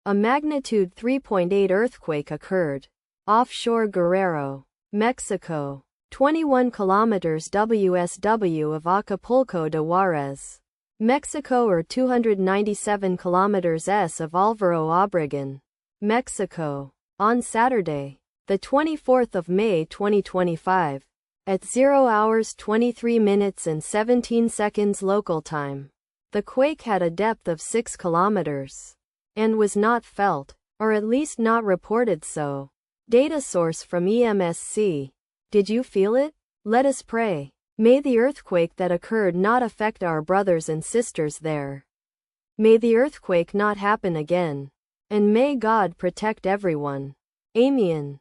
A magnitude 3.8 earthquake occurred offshore Guerrero, Mexico, 21 kilometers WSW of Acapulco de Juarez, Mexico, or 297 kilometers S of Alvaro Obregon, Mexico, on Saturday, the 24th of May 2025, at 0 hours 23 minutes and 17 seconds local time. The quake had a depth of 6 kilometers and was not felt, or at least not reported so. Data source from EMSC. Did you feel it? Let us pray. May the earthquake that occurred not affect our brothers and sisters there. May the earthquake not happen again. And may God protect everyone. Amen.